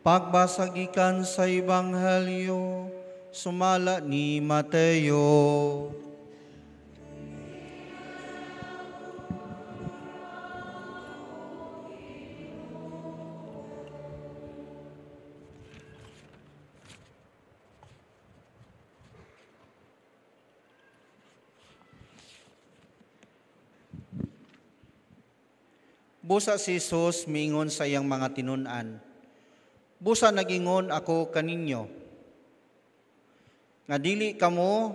Pagbasagikan sa Ebanghelyo, sumala ni Mateo. Busa si Jesus miingon sa iyang mga tinun-an, busa nagingon ako kaninyo, nga dili kamo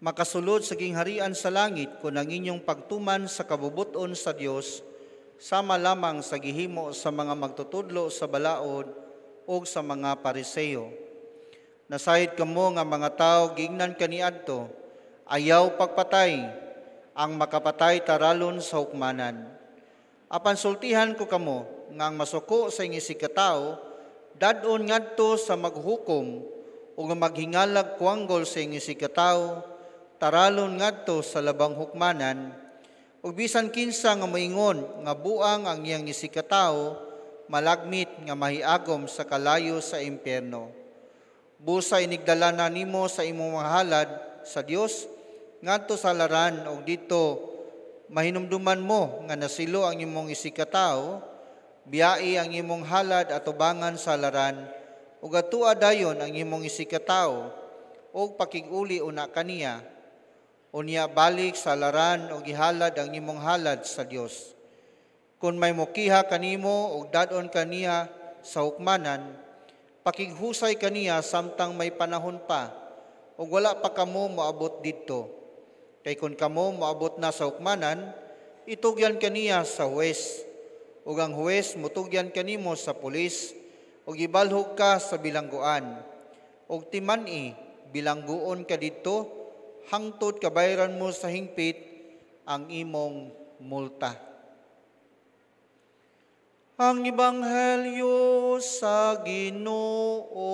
makasulod sa gingharian sa langit kung ang inyong pagtuman sa kabubuton sa Dios sama lamang sa gihimo sa mga magtutudlo sa balaod o sa mga pariseo. Nasayid kamo nga mga tao giingnan kaniadto, ayaw pagpatay, ang makapatay taralon sa hukmanan. Apan sultihan ko kamo nga ang masuko sa inyo sikatao, dadon ngadto sa maghukom o nga maghingalag kuanggol sa inyo sikatao, taralon ngadto sa labang hukmanan, ug bisan kinsa nga moingon nga buang ang iyang isikatao, malagmit nga mahiagom sa kalayo sa impyerno. Busa inigdala na nimo sa imong mga halad sa Dios ngadto sa laran og dito mahinumduman mo nga nasilo ang imong isikatao, biyai ang imong halad at ubangan sa laran, ug atua dayon ang imong isikatao, ug pakiguli una kaniya, unya balik sa laran ug ihalad ang imong halad sa Dios. Kung may mukiha kanimo ug dadon kaniya sa hukmanan, pakighusay kaniya samtang may panahon pa, ug wala pa kamo moabot didto. Kay kung kamo moabot na sa hukmanan, itugyan kaniya sa huwes, ug ang huwes mutugyan kanimo sa pulis, ug ibalhog ka sa bilangguan. Ug timan-i, bilangguon ka didto, hangtod kabayran mo sa hingpit ang imong multa. Ang Ebanghelyo sa Ginoo.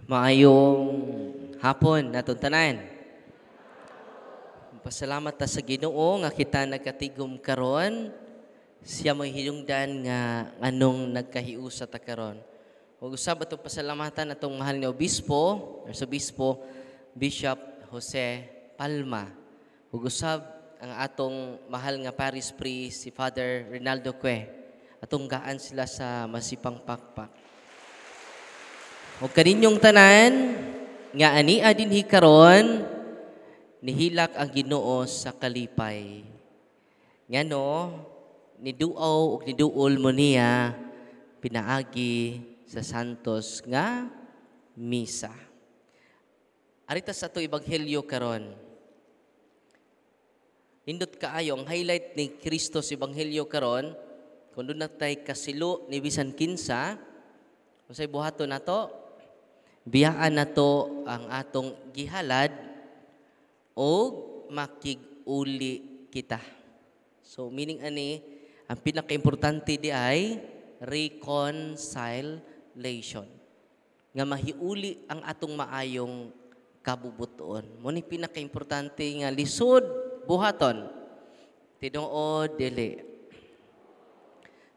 Maayong hapon natong tanan. Pasalamat ta sa Ginoo nga kita nagkatigom karon. Siya may hinungdan nga anong nagkahiusa ta karon. Ug usab atong pasalamatan atong mahal nga obispo, Arsobispo Bishop Jose Palma. Ug usab ang atong mahal nga parish priest si Father Rinaldo Cue. Atong gaan sila sa masipang pakpak. O kaninyong tanan, nga ania dinhi karon, nihilak ang Ginoo sa kalipay. Ngano, niduaw o niduol mo niya, pinaagi sa santos nga misa. Arita sa ito Ebanghelyo karon. Hindot kaayo, ang highlight ni Kristo sa Ebanghelyo karon, kung doon natay kasilo ni bisan kinsa, kung sa'y buhato na to, biyaan na to ang atong gihalad o makig-uli kita. So meaning ani, ang pinaka-importante di ay reconciliation. Nga mahiuli ang atong maayong kabubuton. Muni pinaka-importante nga lisod buhaton. Tinuod dili.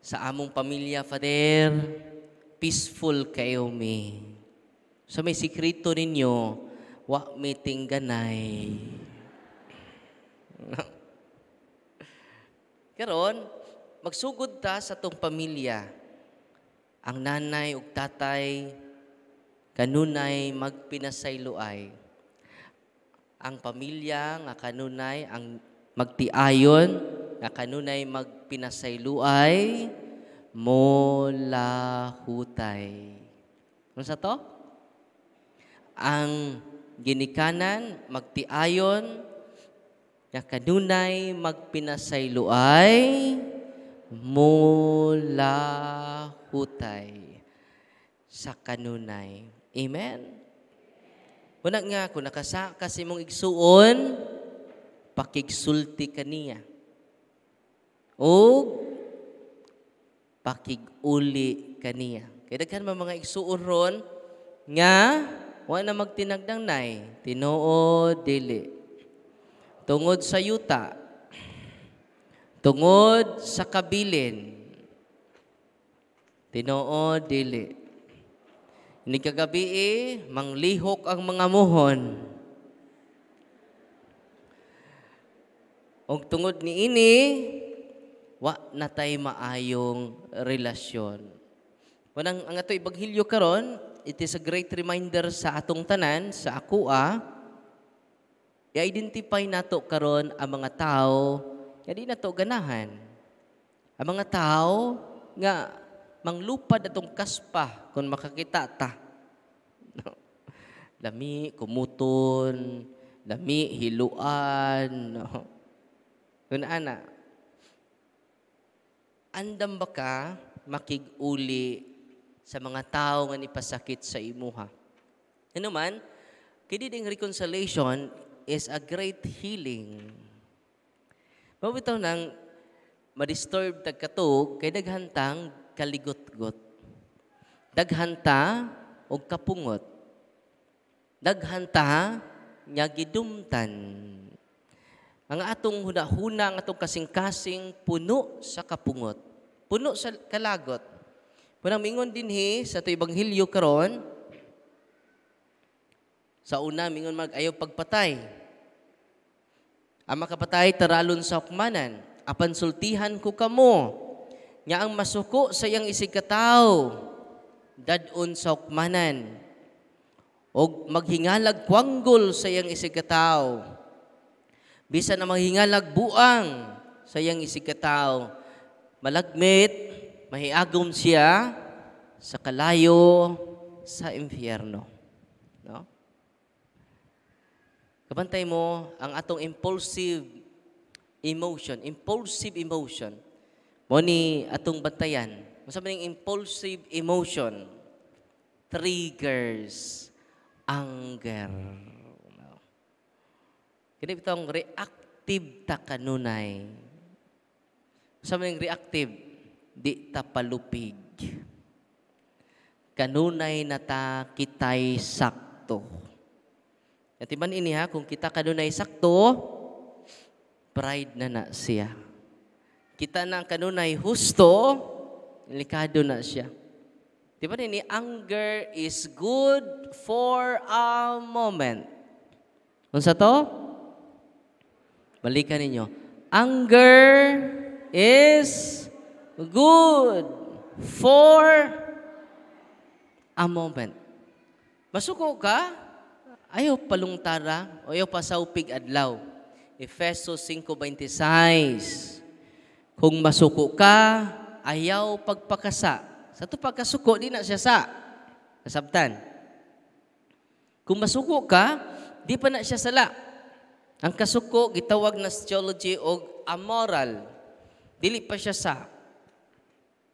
Sa among pamilya, Father, peaceful kayo mi. So may sikrito ninyo, wa meeting ganay. Karon, magsugod ta sa tong pamilya. Ang nanay ug tatay kanunay magpinasayloay. Ang pamilya nga kanunay ang magtiayon nga kanunay magpinasayloay molahutay. Ano sa to? Ang ginikanan magtiayon nga kanunay magpinasayloay mula hutay. sa kanunay. Amen? Una nga, kung nakasa kasi mong igsuon, pakigsulti kaniya. O pakiguli kaniya. Kaya daghan mga igsuon ron, nga, wala na magtinagdang nay, tinuod, dili. Tungod sa yuta, tungod sa kabilin, tinuod, dili. Ini kagabi manglihok ang mga muhon. Og tungod ni ini, wa na tay maayong relasyon. Kunang ang ato ibaghilyo karon, it is a great reminder sa atong tanan, sa akua, i-identify nato karon ang mga tao nga di nato ganahan. Ang mga tao nga manglupad atong kaspa kung makakita ta. Lami kumuton, lami hiluan, no. Kun ana, andam ba ka makig-uli sa mga tao nga nipasakit sa imuha? Ano man, kini ding reconciliation is a great healing. Mabitaw nang ma-disturb tagkatog kay daghantang kaligot-got. Daghanta og kapungot. Daghanta nga gidumtan. Ang atong hunahuna, ang atong kasing-kasing puno sa kapungot. Puno sa kalagot. Punang mingon dinhi sa ito Ebanghelyo karon, sa una mingon mag-ayaw pagpatay. Ang makapatay taralon sa hukmanan, apan sultihan ko kamo, nga ang masuko sa iyang isigkataw, dadon sa hukmanan, o maghingalag kwanggol sa iyang isigkataw, bisa na maghingalag buang sa iyang isigkataw, malagmit, mahiagom siya sa kalayo sa impyerno. No? Kabantay mo ang atong impulsive emotion. Mo ni atong bantayan. Masabi ng impulsive emotion triggers anger. No? Kaya itong reactive ta kanunay. Masabi ng reactive, di ta palupig. Kanunay na ta kitay sakto. At iban ini ha, kung kita kanunay sakto, pride na siya. Kita na kanunay husto, delikado na siya. Diba ini, anger is good for a moment. Unsa to? Balikan ninyo. Anger is good for a moment. Masuko ka? Ayaw palungtara o ayaw pasaupig adlaw. Efesos 5:26. Kung masuko ka, ayaw pagpakasa. Sa ito pagkasuko, di na siya sa kasabtan. Kung masuko ka, di pa na siya sala. Ang kasuko, gitawag na theology o amoral. Dili pa siya sa.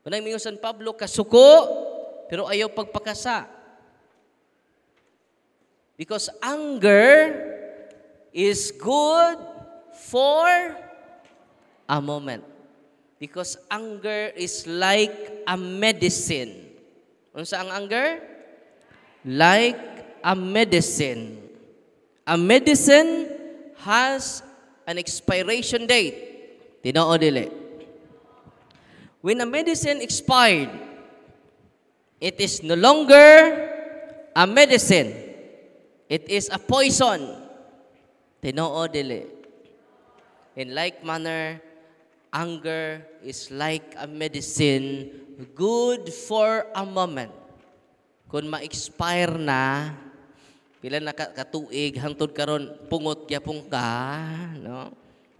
Unang mingon San Pablo, kasuko, pero ayaw pagpakasa. Because anger is good for a moment. Because anger is like a medicine. Unsa ang anger? Like a medicine. A medicine has an expiration date. Tinoo dili. When a medicine expired, it is no longer a medicine. It is a poison. Tinoo dili. In like manner, anger is like a medicine, good for a moment. Kung ma-expire na, pila na katuig, hangtod karon pungot gyapon ka, no?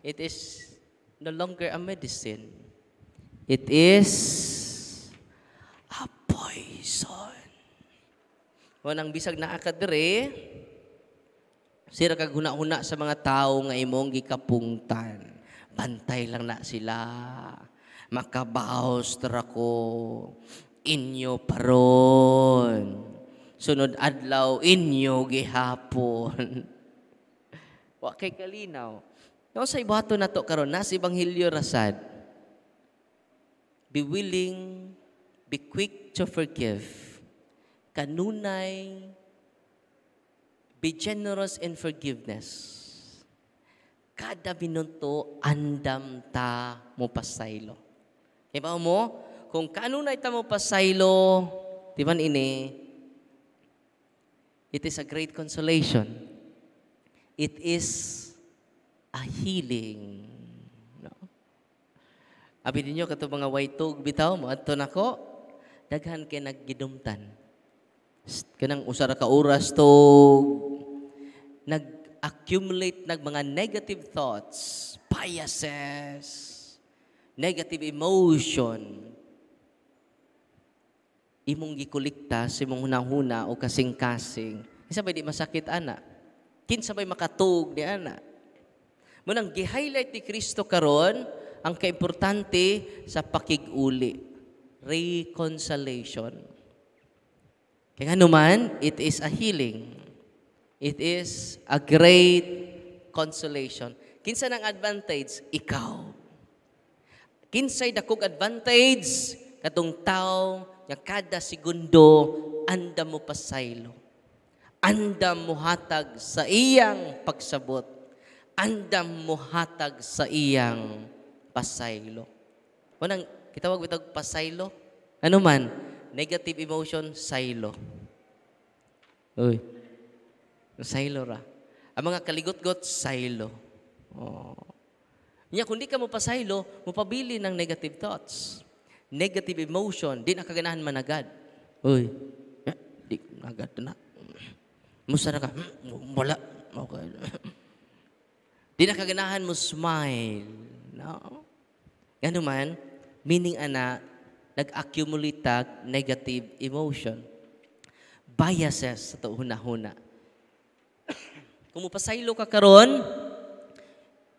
It is no longer a medicine. It is a poison. Wanang bisag na akadre, sira kag huna-huna sa mga tao nga imong gikapungtan. Bantay lang na sila. Makabaos tra ko. inyo paron. Sunod adlaw, inyo gihapon. Wa kay kalinaw. No, sa ibato na to karon nas Ebanghelyo rasad. Be willing, be quick to forgive. Kanunay, be generous in forgiveness. Kada minuto, andam ta mo pasaylo. Iba mo, kung kanunay ta mo pasaylo, di ba ini, it is a great consolation. It is a healing. No? Abi ninyo kato mga waytog bitaw mo adto nako daghan kay naggidumtan. Kanang usara ka oras to nag-accumulate nag mga negative thoughts, biases, negative emotion. Imong gikolekta sa imong hunahuna o kasing-kasing. Isa ba di masakit ana? Kinsa ba'y makatug ni ana? Munang gi-highlight ni Kristo karon ang kaimportante sa pakig-uli. Reconciliation. Kaya naman, it is a healing. It is a great consolation. Kinsa nang advantage? Ikaw. Kinsay dakog advantage? Katong tao nga kada segundo andam mo pasaylo. Andam mo hatag sa iyang pagsabot. Andam mo hatag sa iyang pasaylo. Unang kitawag bitag pasaylo. Ano man? Negative emotion, saylo. Uy. Saylo ra. Ang mga kaligot-got, saylo. Oh. Nya kundi ka mo pasaylo, mupabili ng negative thoughts. Negative emotion, di na kaganahan managad. Uy, di nagad na. Musara ka, wala. Okay. Di na kaganahan mo smile. No? Yan naman, meaning ana, nag-accumulate negative emotion. Biases sa ito huna-huna. Kung mupasaylo ka karon,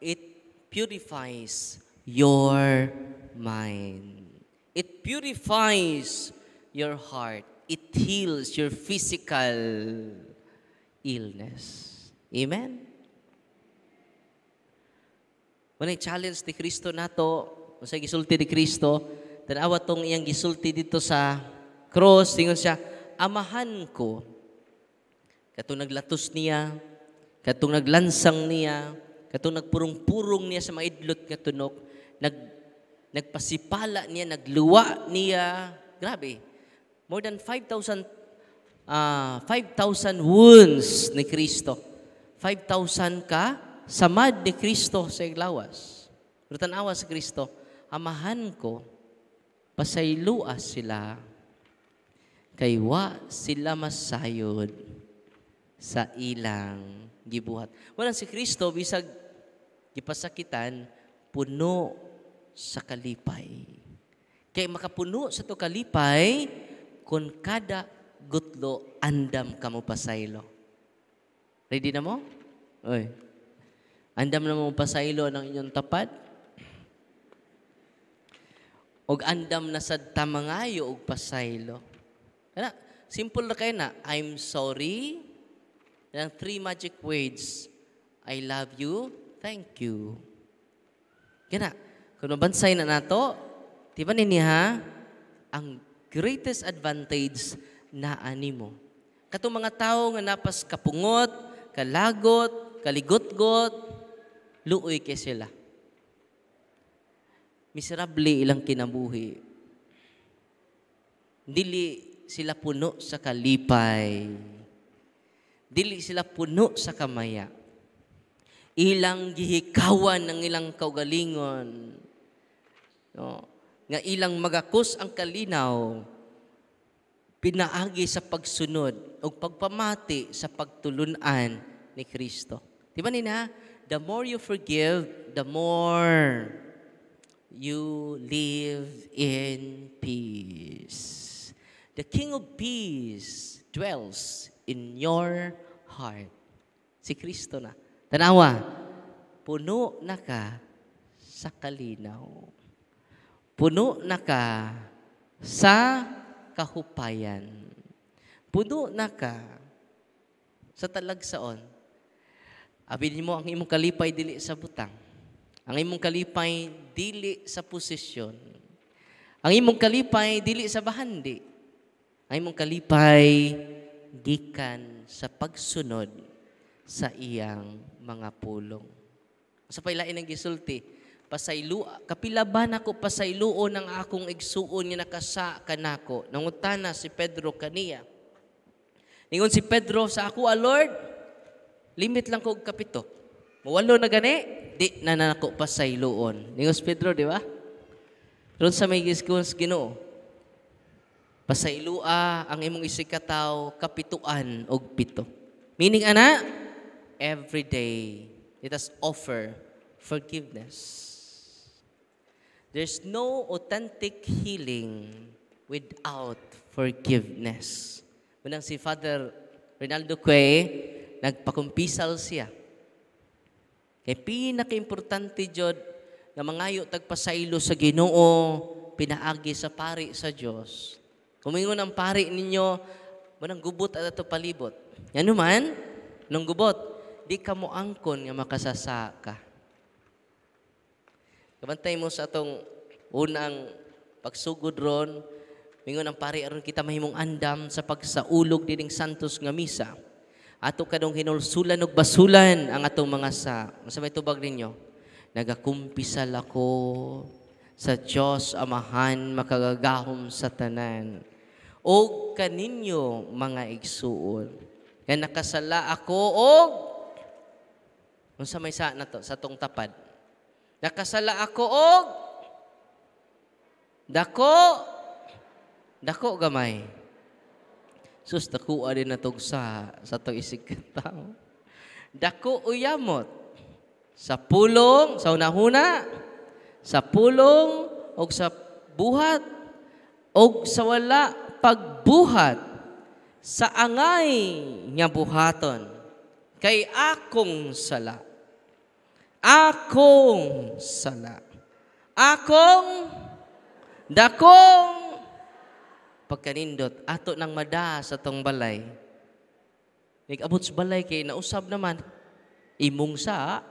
it purifies your mind. It purifies your heart. It heals your physical illness. Amen? Manay challenge ni Kristo nato, sa gisulti ni Kristo, tanawa tong iyang gisulti dito sa cross, tingon siya, amahan ko. Katong naglatos niya, katong naglansang niya, katong nagpurong-purong niya sa mga idlot nga tunok, nagpasipala niya, nagluwa niya. Grabe. More than 5,000 wounds ni Kristo. 5,000 ka samad ni Kristo sa iglawas. Pero tanawa sa Kristo, amahan ko, pasaylua sila, kay wa sila masayod sa ilang gibuhat. Walang si Kristo, bisag gipasakitan, puno sa kalipay. Kay makapuno sa to kalipay, kung kada gutlo, andam ka mo pasaylo. Ready na mo? Oy. Andam na mo pasaylo ng inyong tapat? Og andam na sa tamangayo og pasaylo. Kana, simple na kayo na, I'm sorry. Ang 3 magic words, I love you, thank you. Kana, kung mabansay na nato, di ba niniha, ang greatest advantage na animo. Katong mga tao nga napas kapungot, kalagot, kaligot-got, luoy kay sila. Miserable ilang kinabuhi. Dili sila puno sa kalipay. Dili sila puno sa kamaya. Ilang gihikawan ng ilang kaugalingon. No? Nga ilang magakos ang kalinaw, pinaagi sa pagsunod o pagpamati sa pagtulunan ni Kristo. Di ba nina? The more you forgive, the more you live in peace. The King of Peace dwells in your heart. Si Kristo na. Tanawa, puno na ka sa kalinaw. Puno na ka sa kahupayan. Puno na ka sa talagsaon. Abilin mo ang imong kalipay dili sa butang. Ang imong kalipay dili sa posisyon. Ang imong kalipay dili sa bahandi. Ang imong kalipay gikan sa pagsunod sa iyang mga pulong. Sa pailain ang gisulti, kapila ba nako pasayloon ang akong igsuon nga nakasa kanako. Nangutana si Pedro kaniya. Ningon si Pedro sa ako, Lord, limit lang ko kapito. Mawalo na gani, di na nako pasayloon. Ningon si Pedro, di ba? Ron sa may giskons Ginoo. Pasaylua ang imong isikataw kapituan og pito. Meaning ana, every day let us offer forgiveness. There's no authentic healing without forgiveness. Unang si Father Rinaldo Quay, nagpakumpisal siya. Kaya pinaka-importante jud na mangayo tagpasaylo sa Ginoo, pinaagi sa pari sa Dios. Kumingon ang pari ninyo, manang gubot at ato palibot. Yan naman, nung gubot, di ka mo angkon nga makasasaka. Kabantay mo sa atong unang pagsugod ron, mingon ang pari aron kita mahimong andam sa pagsaulog dining santos nga misa. Ato kadong hinulsulan og basulan ang atong mga sa. Sa may tubag ninyo, nagakumpisal ako sa Dios Amahan makagagahom sa tanan. O kaninyo mga igsuon. Kaya nakasala ako og unsa may sa na to sa tong tapad. Nakasala ako og dako gamay. Sus dako din natog sa tong isig tao. Dako uyamot sa pulong sa unahuna, sa pulong og sa buhat og sa wala pagbuhat sa angay nga buhaton kay akong sala. Akong sala. Akong dakong pagkanindot ato nang mada sa tong balay. Nag-abot sa balay kay nausab naman imong sa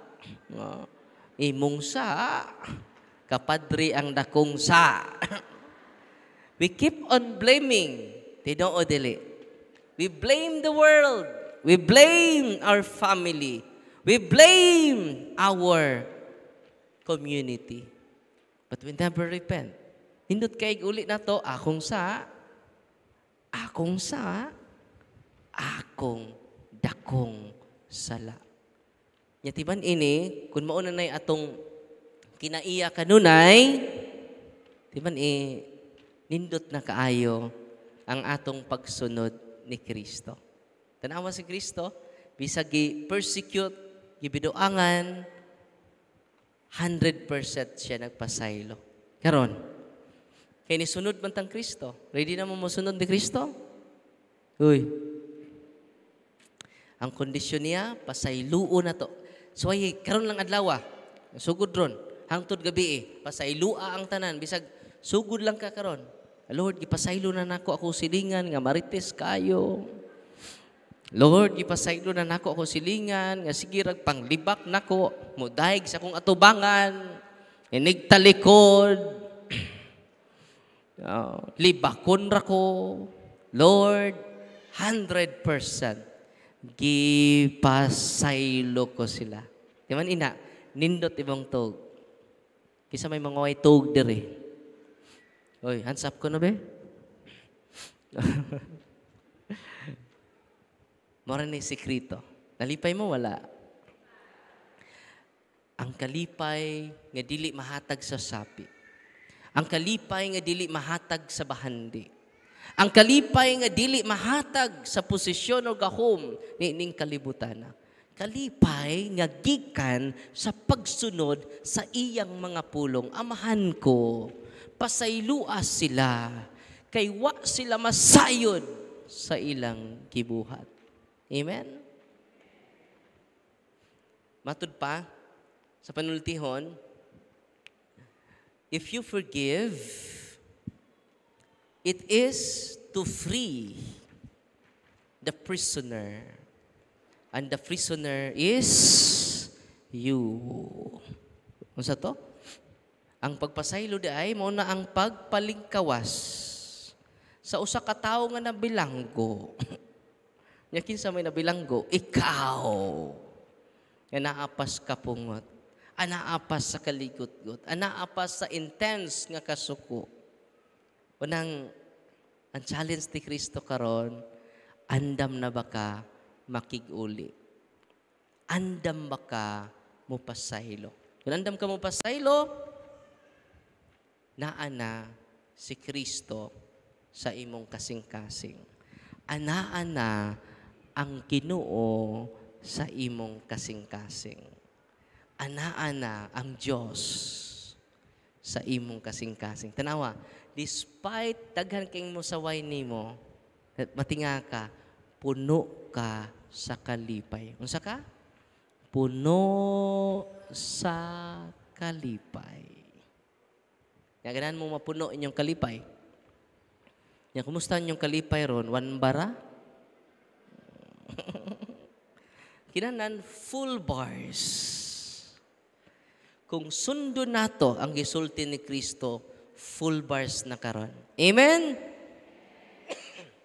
kapadri ang dakong sa. We keep on blaming. They don't odili. We blame the world. We blame our family. We blame our community. But we never repent. Hindot kay uli na to, akong dakong sala. Yatiban ini, kung mauna na atong kinaiya kanunay, tiban nindot na kaayo ang atong pagsunod ni Kristo. Tanawa si Kristo, bisag gi-persecute, gibiduangan, 100% siya nagpasaylo. Karon, kaya nisunod man tang Kristo. Ready na mo masunod ni Kristo? Uy. Ang kondisyon niya, pasayluo na to. So ay, karon lang adlaw, sugod ron, hangtod gabi pasaylua ang tanan, bisag sugod lang ka karon. Lord, gipasaylo na nako ako silingan nga marites kayo. Lord, gipasaylo na nako ako silingan nga sige rag panglibak nako, mudayeg sa akong atubangan, inigtalikod. Libakon ra ko. Lord, 100% gipasaylo ko sila. Di man ina, nindot ibang tog. Kisa may mga way tog diri. Oy, hands up ko na be? Mora ni sikrito. Nalipay mo, wala. Ang kalipay nga dili mahatag sa sapi. Ang kalipay nga dili mahatag sa bahandi. Ang kalipay nga dili mahatag sa posisyon o gahom ning kalibutan. Kalipay nga gikan sa pagsunod sa iyang mga pulong. Amahan ko, pasaylua sila, kay wa sila masayod sa ilang gibuhat. Amen? Matud pa, sa panultihon, if you forgive, It is to free the prisoner. And the prisoner is you. Unsa to? Ang pagpasaylo di ay mao na ang pagpalingkawas sa usa ka tawo nga nabilanggo. Nya kinsa may nabilanggo? Ikaw. Nga naapas ka pungot. Anaapas sa kalikot-got. Anaapas sa intense nga kasuko. Unang ang challenge ni Kristo karon, andam na ba ka makig-uli? Andam ba ka mo pasaylo? Kung andam ka mo pasaylo, naana si Kristo sa imong kasing-kasing. Anaan na ang Ginoo sa imong kasing-kasing. Anaan na ang Diyos sa imong kasing-kasing. Tanawa, despite daghan kayong musaway nimo, matinga ka, puno ka sa kalipay. Unsa ka? Puno sa kalipay. Nga ganan mo mapuno inyong kalipay. Nga kumusta inyong kalipay ron? One bara? Kinanan full bars. Kung sundo nato ang gisulti ni Kristo, full bars na karon. Amen?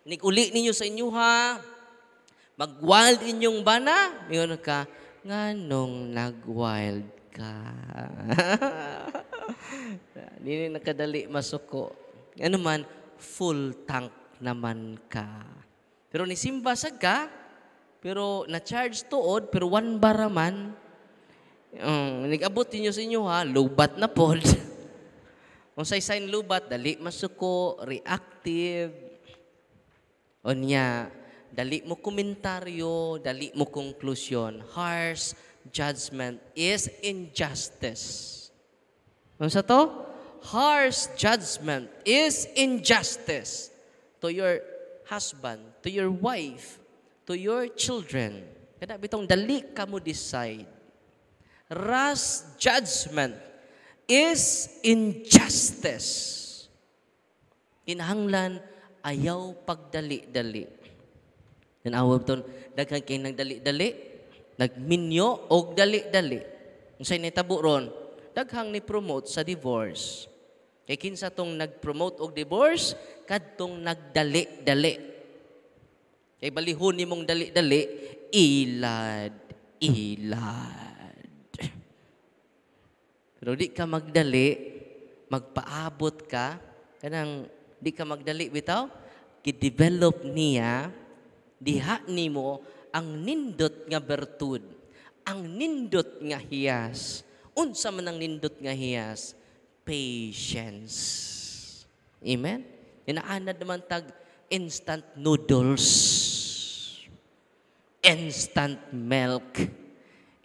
Nig-uli ninyo sa inyo ha. Mag-wild inyong bana. Ngayon ka, nganong nag-wild ka? Hindi nakadali masuko. Ano man, full tank naman ka. Pero nisimba sa ka, pero na-charge tuod, pero one bara man. Nag-abot ninyo sa inyo ha, lubat na pod. Kung sa sign lubat, dali masuko, reactive. O niya, dali mo komentaryo, dali mo konklusyon. Harsh judgment is injustice. Ano sa to? Harsh judgment is injustice to your husband, to your wife, to your children. Kada bitong dali ka mo decide. Rash judgment is injustice. Kinahanglan ayaw pagdali-dali. Yan awab ton daghan kay nagdali-dali, nagminyo og dali-dali. Unsay nitabo ron? Daghang ni promote sa divorce. Kay kinsa tong nag-promote og divorce, kadtong nagdali-dali. Kay balihon nimong dali-dali, ilad. Pero di ka magdali, magpaabot ka, kanang di ka magdali bitaw, ki-develop niya, diha nimo ang nindot nga bertud, ang nindot nga hiyas. Unsa man ang nindot nga hiyas? Patience. Amen? Inaanad naman tag instant noodles, instant milk,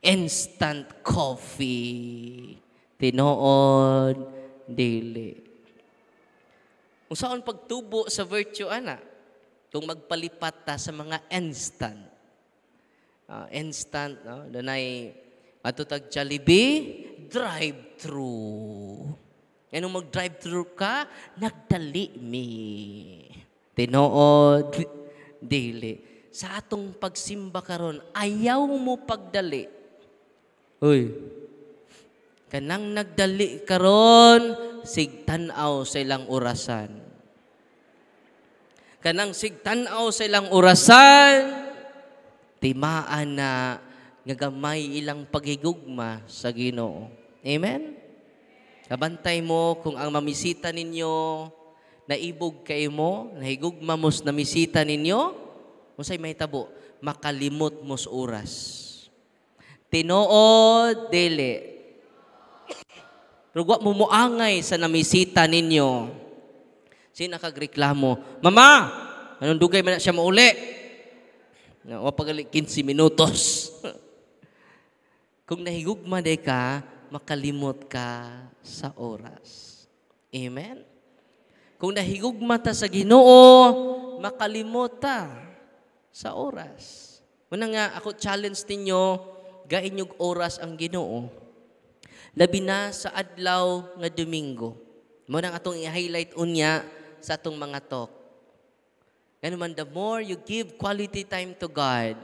instant coffee. Tinuod, dili. Kung saan pagtubo sa virtue, ana? Kung magpalipat ta sa mga instant. Instant, no? Danay matutag Jollibee, drive-thru. Yan mag-drive-thru ka, nagdali mi. Tinuod, dili. Sa atong pagsimba karon, ayaw mo pagdali. Uy, kanang nagdali karon, sigtanaw sa ilang orasan. Kanang sigtanaw sa ilang orasan, timaan na nga gamay ilang paghigugma sa Ginoo. Amen? Kabantay mo kung ang mamisita ninyo, naibog kayo mo, nahigugma mos na misita ninyo, unsay mahitabo, makalimot mos oras. Tinuod, dili. Pero wa mo muangay sa namisita ninyo. Sino nakagreklamo? Mama, anong dugay man na siya mauli? Wa pagali 15 minutos. Kung nahigugma day ka, makalimot ka sa oras. Amen? Kung nahigugma ta sa Ginoo, makalimot ta sa oras. Muna nga, ako challenge ninyo, gainyog oras ang Ginoo. Labi na sa adlaw nga Domingo. Muna nga itong i-highlight unya sa atong mga talk. Ganun man, the more you give quality time to God,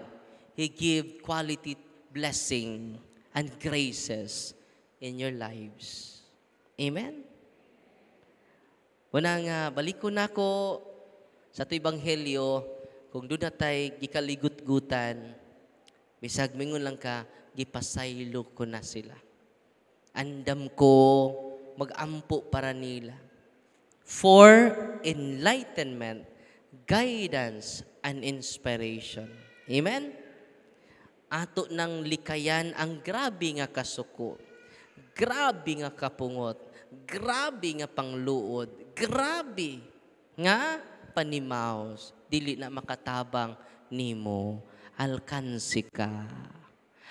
He give quality blessing and graces in your lives. Amen? Una nga, balikon nako sa ito Ebanghelyo, kung doon na tayo gikaligut-gutan, bisag mingon lang ka, gipasaylo ko na sila. Andam ko, mag-ampo para nila. For enlightenment, guidance, and inspiration. Amen? Ato nang likayan ang grabe nga kasuko, grabe nga kapungot, grabe nga pangluod, grabe nga panimaos, dili na makatabang nimo, alkansi ka.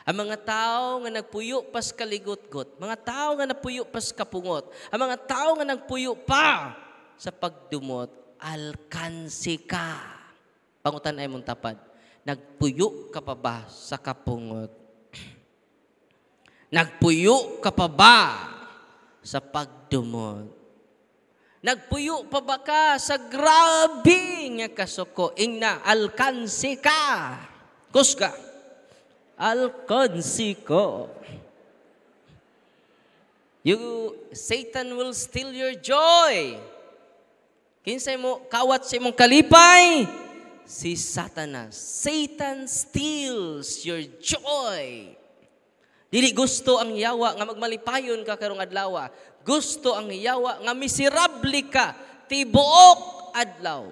Ang mga tao nga nagpuyo pas kaligot-got, mga tao nga nagpuyo pas kapungot, ang mga tao nga nagpuyo pa sa pagdumot, alkansi ka. Pangutan ay mong tapad, nagpuyo ka pa ba sa kapungot? Nagpuyo ka pa ba sa pagdumot? Nagpuyo pa ba ka sa grabe nga kasuko? Ingna, alkansi ka. Kusga, alkansi ko. Satan will steal your joy. Kinsay mo, kawat sa imong kalipay, si Satanas. Satan steals your joy. Dili gusto ang yawa nga magmalipayon ka karong adlaw. Gusto ang yawa nga miserable ka tibuok adlaw.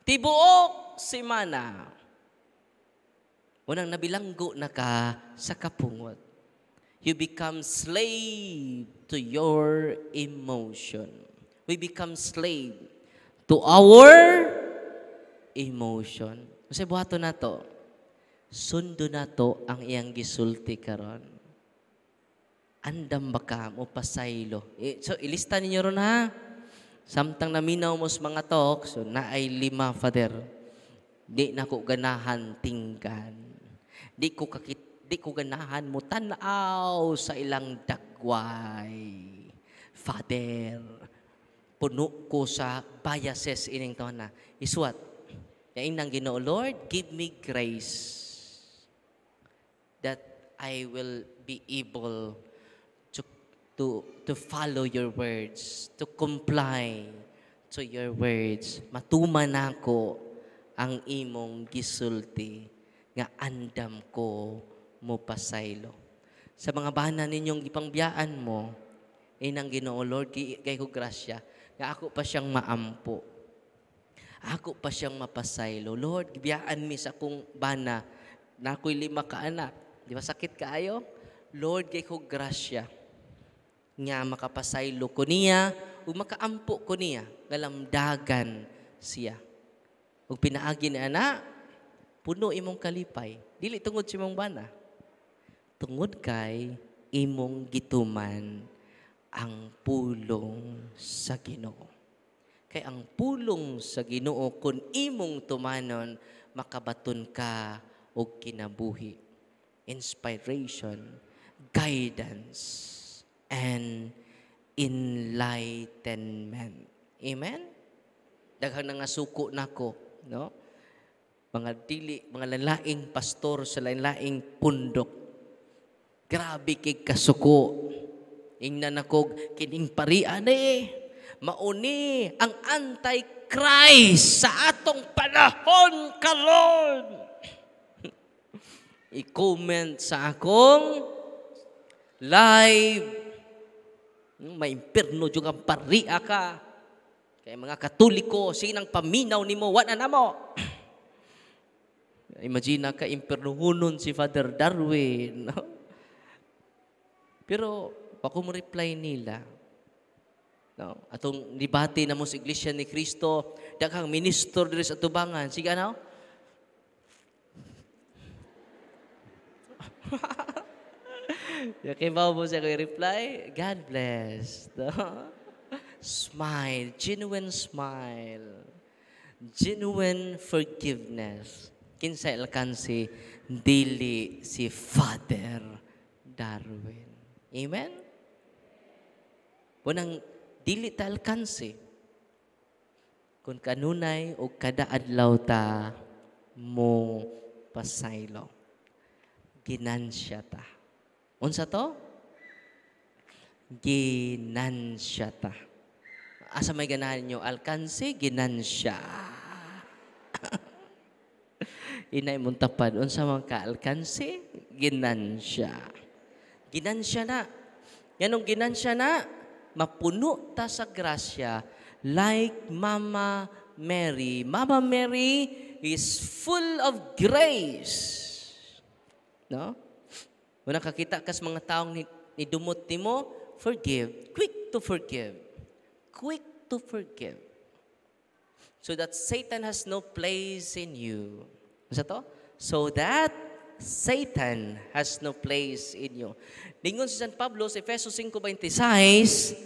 Tibuok semana. Unang nabilanggo na ka sa kapungot. You become slave to your emotion. We become slave to our emotion. Kasi buhato na to. Sundo na to ang iyang gisulti karon. Andam baka mo pasaylo. So, ilista ninyo ron ha. Samtang naminaw mo sa mga talk, so na ay 5, Father. Di na ko ganahan tinggan. Di ko ganahan mo tanaw sa ilang dagway. Father, puno ko sa biases ining to na. Iswat. Yain nang Ginoo, Lord, give me grace that I will be able to follow your words, to comply to your words. Matuman ako ang imong gisulti nga andam ko mo pasaylo. Sa mga bana ninyong ipangbiyaan mo, inang Ginoo, Lord, kay ko grasya, nga ako pa siyang maampo. Ako pa siyang mapasaylo. Lord, gibiyaan mi sa akong bana na ako'y 5 ka anak. Di ba sakit kaayo? Lord, kay ko grasya nga makapasaylo ko niya o makaampo ko niya galamdagan siya. Ug pinaagi ni ana, puno imong kalipay. Dili tungod sa imong bana. Tungod kay imong gituman ang pulong sa Ginoo. Kay ang pulong sa Ginoo kun imong tumanon, makabaton ka og kinabuhi. Inspiration, guidance, and enlightenment. Amen? Daghang nga suko nako, no? Mga lalaing pastor sa lain-laing pundok. Grabe kay kasuko. Ingnan ako kining parian mauni ang anti-Christ sa atong panahon karon. I-comment sa akong live. May impirno jud ang paria ka. Kaya mga Katoliko, sinang paminaw nimo wala na mo. Imagine ka impirnohunon si Father Darwin, no? Pero ako mo reply nila. No, atong debate na mo sa Iglesia ni Cristo, daghang minister diri sa tubangan. Sige ano? Okay, bawo mo siya ko reply. God bless. No? Smile, genuine smile. Genuine forgiveness. Kinsa alkansi dili si Father Darwin. Amen? Punang dili ta alkansi kung kanunay o kada adlaw ta mo pasaylo. Ginansya ta. Unsa to? Ginansya ta. Asa may ganahan nyo? Alkansi, ginansya. Inay mong tapad. Unsa man ka alkansi, ginansya. Ginansya na. Yanong ginansya na, mapuno ta sa grasya like Mama Mary. Mama Mary is full of grace. No? Kung nakakita kas mga taong ni dumot mo, forgive. Quick to forgive. Quick to forgive. So that Satan has no place in you. Ano to? So that Satan has no place in you. Lingon si San Pablo sa Efesos 5:26,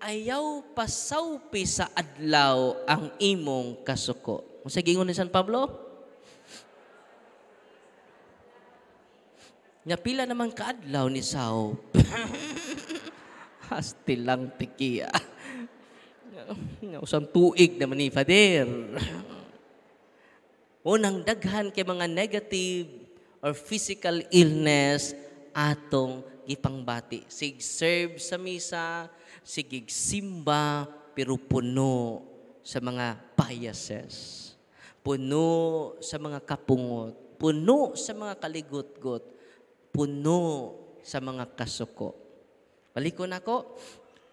ayaw pasawpi sa adlaw ang imong kasuko. Unsa gingon ni San Pablo? Nya pila naman kaadlaw ni Sao. Hasti lang tikiya. Usang tuig naman ni Father. Unang daghan kay mga negative or physical illness atong gipangbati. Sig serve sa misa, sigig simba, pero puno sa mga biases. Puno sa mga kapungot. Puno sa mga kaligot-got. Puno sa mga kasuko. Balikon ako,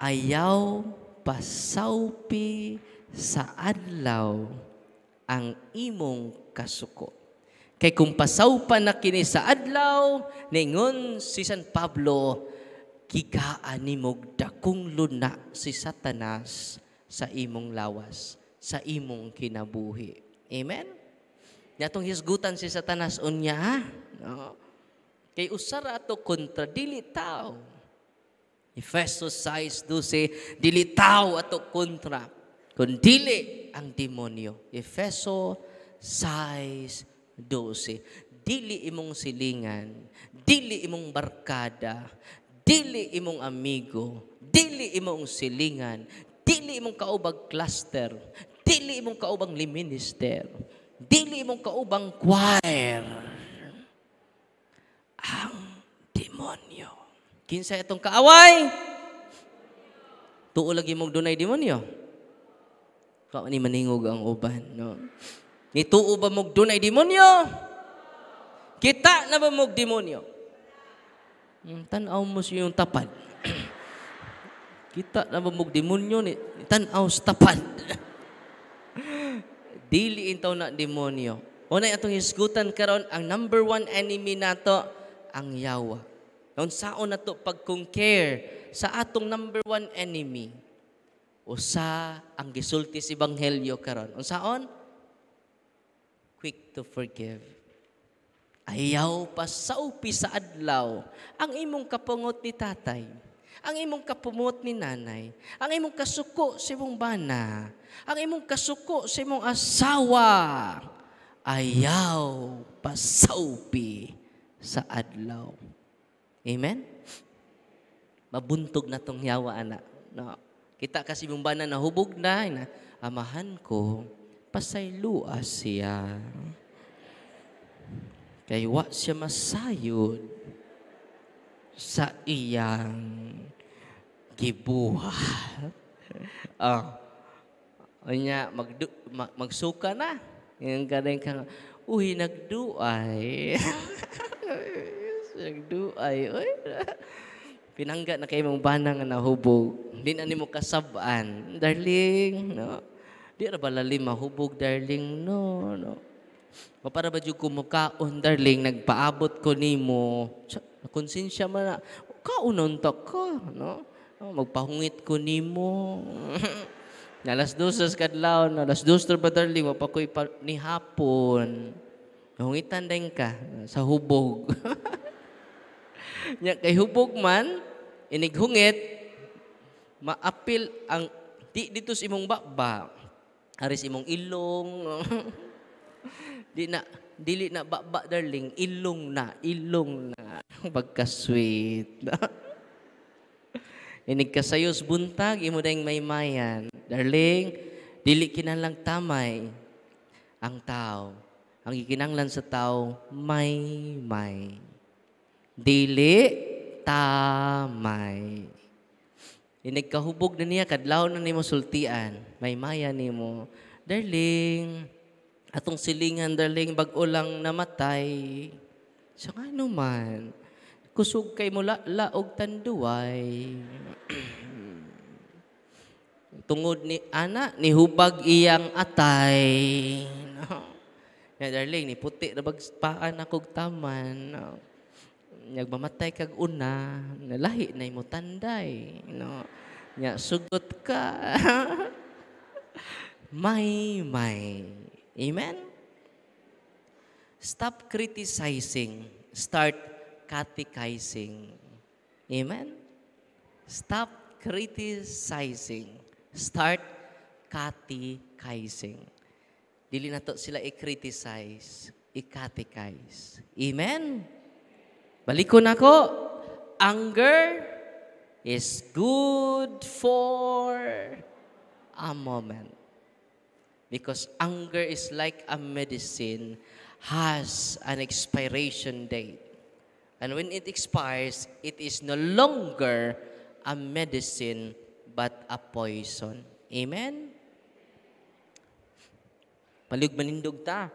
ayaw pasawpi sa adlaw ang imong kasuko. Kay kung pasawpa na kini sa adlaw, ningon si San Pablo, kigaan nimog dakong luna si Satanas sa imong lawas, sa imong kinabuhi. Amen? Natong hisgutan si Satanas unya, no? Kay usara ato kontra dili tao. Efesos 6:12, dili tao ato kontra, kundi ang demonyo. Efeso 6:12. Dili imong silingan, dili imong barkada, dili imong amigo, dili imong silingan, dili imong kaubang cluster, dili imong kaubang minister, dili imong kaubang choir. Ang demonyo. Kinsa itong kaaway? Tuo lagi mong dunay demonyo. Kao ni maningog ang uban, no? Ni tuo ba mong dunay demonyo? Kita na ba mong demonyo? Tanaw mo siya yung tapad. Kita na ba mong demonyo? Tanaw sa tapad. Dili intaw na demonyo. Unay atong hisgutan karon, ang number one enemy nato ang yawa. Noon saon na to pag-conquer sa atong number one enemy. Usa ang gisulti sa Ebanghelyo karon. Unsaon? Quick to forgive. Ayaw pasawpi sa adlaw ang imong kapungot ni tatay, ang imong kapumot ni nanay, ang imong kasuko sa imong bana, ang imong kasuko sa imong asawa. Ayaw pasawpi sa adlaw. Amen? Mabuntog na tong yawa, anak. No. Kita kasi mong bana na hubog na, amahan ko, pasaylua siya. Kay wa siya masayod sa iyang gibuhat. Magsuka na. Yung kadang kang, uy, nagduay. Nagduay. Pinangga na kayo mong banang na nahubog. Hindi na mo kasabaan. Darling, no? Di na ba lalim mahubog, darling? No, no. O para ba yung kumukaon, darling, nagpaabot ko ni mo. Konsensya man na, kaunon to ko, no? Magpahungit ko ni mo. Alas 2 sa kadlaw, alas 2 ba, darling, mapakoy pa ni hapon. Hungitan din ka sa hubog. Nya kay hubog man, inighungit, maapil ang dito sa imong baba, aris imong ilong. Dili na baba, darling, ilong na. Pagka-sweet. Inig kasayos buntag, imo dayong maymayan. Darling, Dili kinahanglang tamay ang tao. Ang ikinanglan sa tao, may. Dili tamay. Inigkahubog na niya, kadlaw na nimo sultian. May maya nimo. Darling, atong silingan, darling, bag-o lang namatay. So nga man, kusog kay mula laog tanduay. Tungod ni ana, ni hubag iyang atay. No. Ya, darling, ni puti na bagpaan akog taman. No. Nagmamatay kag una, nalahi na mo tanday. No. Nya, sugot ka. may. Amen? Stop criticizing. Start catechizing. Amen? Stop criticizing. Start catechizing. Dili na to sila i-criticize, i-catechize. Amen? Balikon ako. Anger is good for a moment. Because anger is like a medicine, has an expiration date. And when it expires, it is no longer a medicine, but a poison. Amen? Palig manindog ta.